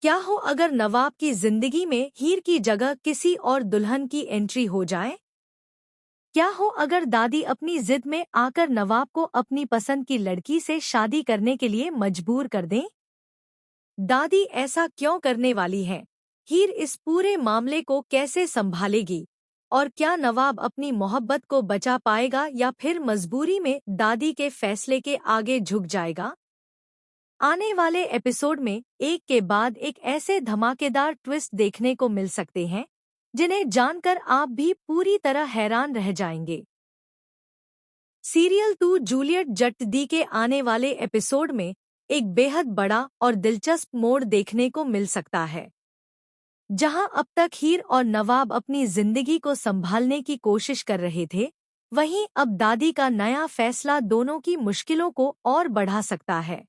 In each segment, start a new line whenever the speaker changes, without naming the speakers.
क्या हो अगर नवाब की जिंदगी में हीर की जगह किसी और दुल्हन की एंट्री हो जाए? क्या हो अगर दादी अपनी जिद में आकर नवाब को अपनी पसंद की लड़की से शादी करने के लिए मजबूर कर दें? दादी ऐसा क्यों करने वाली है? हीर इस पूरे मामले को कैसे संभालेगी? और क्या नवाब अपनी मोहब्बत को बचा पाएगा या फिर मजबूरी में दादी के फैसले के आगे झुक जाएगा? आने वाले एपिसोड में एक के बाद एक ऐसे धमाकेदार ट्विस्ट देखने को मिल सकते हैं जिन्हें जानकर आप भी पूरी तरह हैरान रह जाएंगे। सीरियल 2 जूलियट जट दी के आने वाले एपिसोड में एक बेहद बड़ा और दिलचस्प मोड़ देखने को मिल सकता है। जहां अब तक हीर और नवाब अपनी जिंदगी को संभालने की कोशिश कर रहे थे, वहीं अब दादी का नया फैसला दोनों की मुश्किलों को और बढ़ा सकता है।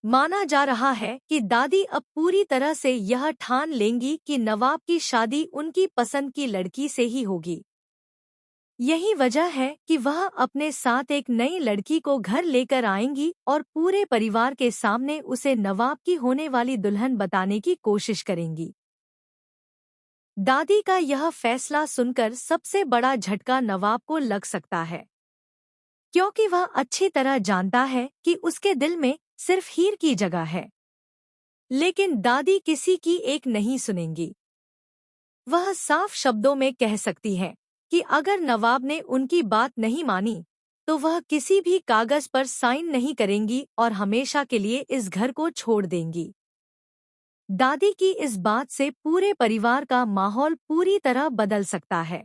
माना जा रहा है कि दादी अब पूरी तरह से यह ठान लेंगी कि नवाब की शादी उनकी पसंद की लड़की से ही होगी। यही वजह है कि वह अपने साथ एक नई लड़की को घर लेकर आएंगी और पूरे परिवार के सामने उसे नवाब की होने वाली दुल्हन बताने की कोशिश करेंगी। दादी का यह फैसला सुनकर सबसे बड़ा झटका नवाब को लग सकता है, क्योंकि वह अच्छी तरह जानता है कि उसके दिल में सिर्फ हीर की जगह है। लेकिन दादी किसी की एक नहीं सुनेंगी। वह साफ शब्दों में कह सकती है कि अगर नवाब ने उनकी बात नहीं मानी तो वह किसी भी कागज पर साइन नहीं करेंगी और हमेशा के लिए इस घर को छोड़ देंगी। दादी की इस बात से पूरे परिवार का माहौल पूरी तरह बदल सकता है।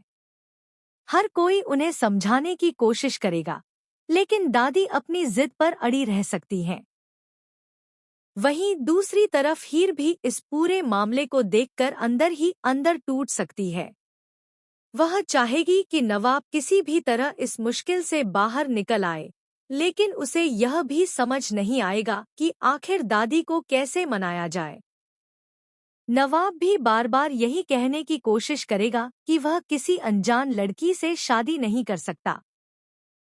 हर कोई उन्हें समझाने की कोशिश करेगा, लेकिन दादी अपनी जिद पर अड़ी रह सकती हैं। वहीं दूसरी तरफ हीर भी इस पूरे मामले को देखकर अंदर ही अंदर टूट सकती है। वह चाहेगी कि नवाब किसी भी तरह इस मुश्किल से बाहर निकल आए, लेकिन उसे यह भी समझ नहीं आएगा कि आखिर दादी को कैसे मनाया जाए। नवाब भी बार बार यही कहने की कोशिश करेगा कि वह किसी अनजान लड़की से शादी नहीं कर सकता,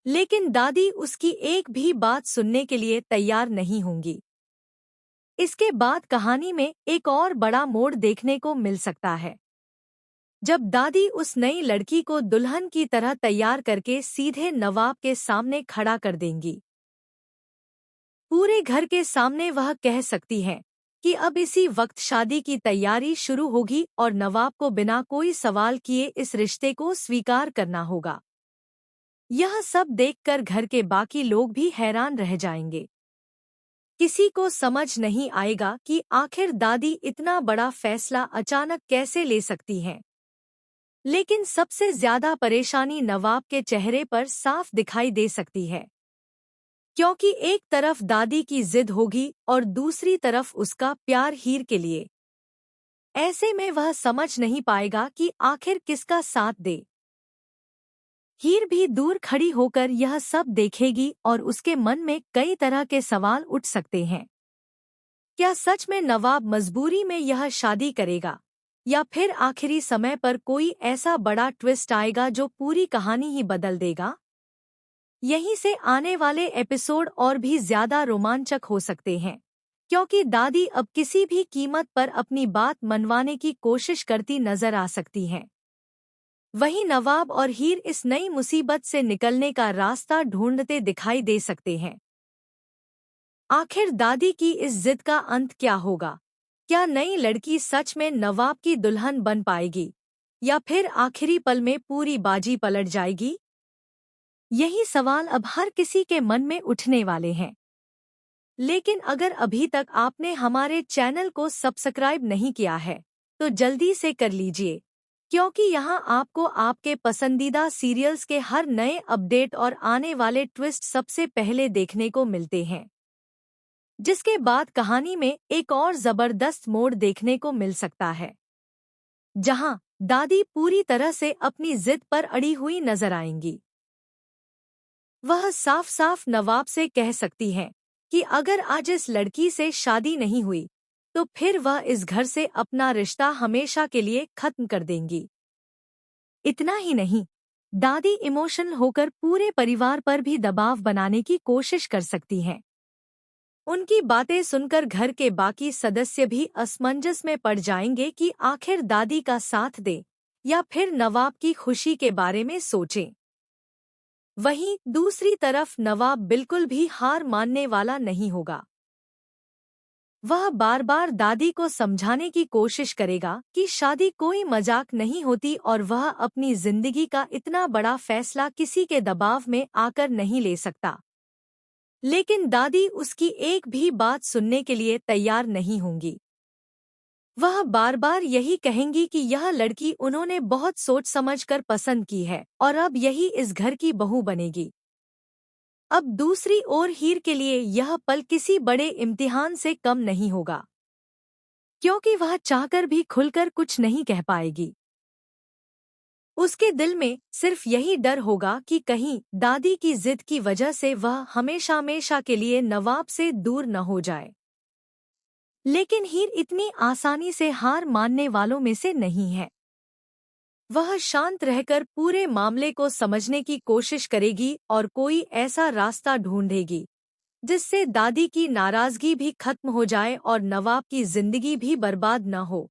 लेकिन दादी उसकी एक भी बात सुनने के लिए तैयार नहीं होंगी। इसके बाद कहानी में एक और बड़ा मोड़ देखने को मिल सकता है, जब दादी उस नई लड़की को दुल्हन की तरह तैयार करके सीधे नवाब के सामने खड़ा कर देंगी। पूरे घर के सामने वह कह सकती है कि अब इसी वक्त शादी की तैयारी शुरू होगी और नवाब को बिना कोई सवाल किए इस रिश्ते को स्वीकार करना होगा। यह सब देखकर घर के बाकी लोग भी हैरान रह जाएंगे। किसी को समझ नहीं आएगा कि आखिर दादी इतना बड़ा फैसला अचानक कैसे ले सकती हैं। लेकिन सबसे ज्यादा परेशानी नवाब के चेहरे पर साफ दिखाई दे सकती है, क्योंकि एक तरफ दादी की जिद होगी और दूसरी तरफ उसका प्यार हीर के लिए। ऐसे में वह समझ नहीं पाएगा कि आखिर किसका साथ दे। हीर भी दूर खड़ी होकर यह सब देखेगी और उसके मन में कई तरह के सवाल उठ सकते हैं। क्या सच में नवाब मजबूरी में यह शादी करेगा, या फिर आखिरी समय पर कोई ऐसा बड़ा ट्विस्ट आएगा जो पूरी कहानी ही बदल देगा? यहीं से आने वाले एपिसोड और भी ज्यादा रोमांचक हो सकते हैं, क्योंकि दादी अब किसी भी कीमत पर अपनी बात मनवाने की कोशिश करती नजर आ सकती हैं। वहीं नवाब और हीर इस नई मुसीबत से निकलने का रास्ता ढूंढते दिखाई दे सकते हैं। आखिर दादी की इस जिद का अंत क्या होगा? क्या नई लड़की सच में नवाब की दुल्हन बन पाएगी, या फिर आखिरी पल में पूरी बाजी पलट जाएगी? यही सवाल अब हर किसी के मन में उठने वाले हैं। लेकिन अगर अभी तक आपने हमारे चैनल को सब्सक्राइब नहीं किया है, तो जल्दी से कर लीजिए, क्योंकि यहाँ आपको आपके पसंदीदा सीरियल्स के हर नए अपडेट और आने वाले ट्विस्ट सबसे पहले देखने को मिलते हैं। जिसके बाद कहानी में एक और जबरदस्त मोड़ देखने को मिल सकता है, जहां दादी पूरी तरह से अपनी जिद पर अड़ी हुई नजर आएंगी। वह साफ साफ नवाब से कह सकती हैं कि अगर आज इस लड़की से शादी नहीं हुई तो फिर वह इस घर से अपना रिश्ता हमेशा के लिए खत्म कर देंगी। इतना ही नहीं, दादी इमोशनल होकर पूरे परिवार पर भी दबाव बनाने की कोशिश कर सकती हैं। उनकी बातें सुनकर घर के बाकी सदस्य भी असमंजस में पड़ जाएंगे कि आखिर दादी का साथ दे या फिर नवाब की खुशी के बारे में सोचें। वहीं दूसरी तरफ नवाब बिल्कुल भी हार मानने वाला नहीं होगा। वह बार बार दादी को समझाने की कोशिश करेगा कि शादी कोई मजाक नहीं होती और वह अपनी जिंदगी का इतना बड़ा फैसला किसी के दबाव में आकर नहीं ले सकता। लेकिन दादी उसकी एक भी बात सुनने के लिए तैयार नहीं होंगी। वह बार बार यही कहेंगी कि यह लड़की उन्होंने बहुत सोच समझकर पसंद की है और अब यही इस घर की बहू बनेगी। अब दूसरी ओर हीर के लिए यह पल किसी बड़े इम्तिहान से कम नहीं होगा, क्योंकि वह चाहकर भी खुलकर कुछ नहीं कह पाएगी। उसके दिल में सिर्फ यही डर होगा कि कहीं दादी की जिद की वजह से वह हमेशा हमेशा के लिए नवाब से दूर न हो जाए। लेकिन हीर इतनी आसानी से हार मानने वालों में से नहीं है। वह शांत रहकर पूरे मामले को समझने की कोशिश करेगी और कोई ऐसा रास्ता ढूंढेगी जिससे दादी की नाराजगी भी खत्म हो जाए और नवाब की जिंदगी भी बर्बाद न हो।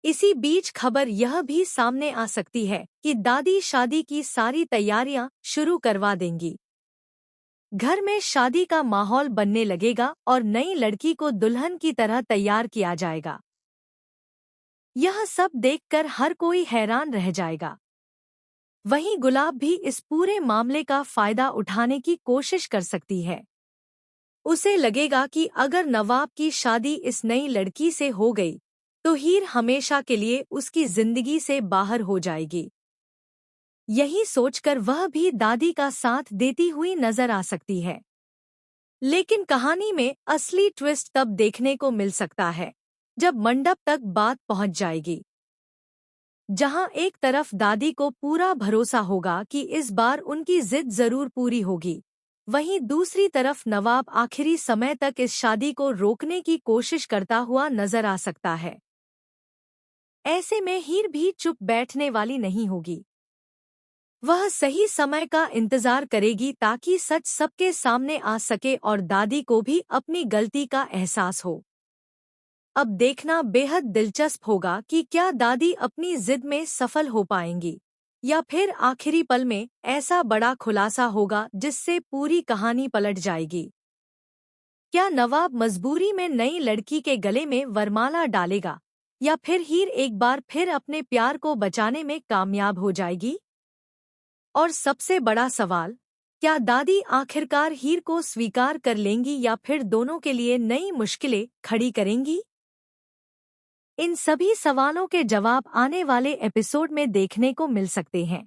इसी बीच खबर यह भी सामने आ सकती है कि दादी शादी की सारी तैयारियां शुरू करवा देंगी। घर में शादी का माहौल बनने लगेगा और नई लड़की को दुल्हन की तरह तैयार किया जाएगा। यह सब देखकर हर कोई हैरान रह जाएगा। वहीं गुलाब भी इस पूरे मामले का फायदा उठाने की कोशिश कर सकती है। उसे लगेगा कि अगर नवाब की शादी इस नई लड़की से हो गई तो हीर हमेशा के लिए उसकी जिंदगी से बाहर हो जाएगी। यही सोचकर वह भी दादी का साथ देती हुई नजर आ सकती है। लेकिन कहानी में असली ट्विस्ट तब देखने को मिल सकता है जब मंडप तक बात पहुंच जाएगी, जहां एक तरफ दादी को पूरा भरोसा होगा कि इस बार उनकी जिद जरूर पूरी होगी, वहीं दूसरी तरफ नवाब आखिरी समय तक इस शादी को रोकने की कोशिश करता हुआ नजर आ सकता है। ऐसे में हीर भी चुप बैठने वाली नहीं होगी। वह सही समय का इंतजार करेगी ताकि सच सबके सामने आ सके और दादी को भी अपनी गलती का एहसास हो। अब देखना बेहद दिलचस्प होगा कि क्या दादी अपनी जिद में सफल हो पाएंगी या फिर आखिरी पल में ऐसा बड़ा खुलासा होगा जिससे पूरी कहानी पलट जाएगी। क्या नवाब मजबूरी में नई लड़की के गले में वरमाला डालेगा या फिर हीर एक बार फिर अपने प्यार को बचाने में कामयाब हो जाएगी? और सबसे बड़ा सवाल, क्या दादी आखिरकार हीर को स्वीकार कर लेंगी या फिर दोनों के लिए नई मुश्किलें खड़ी करेंगी? इन सभी सवालों के जवाब आने वाले एपिसोड में देखने को मिल सकते हैं।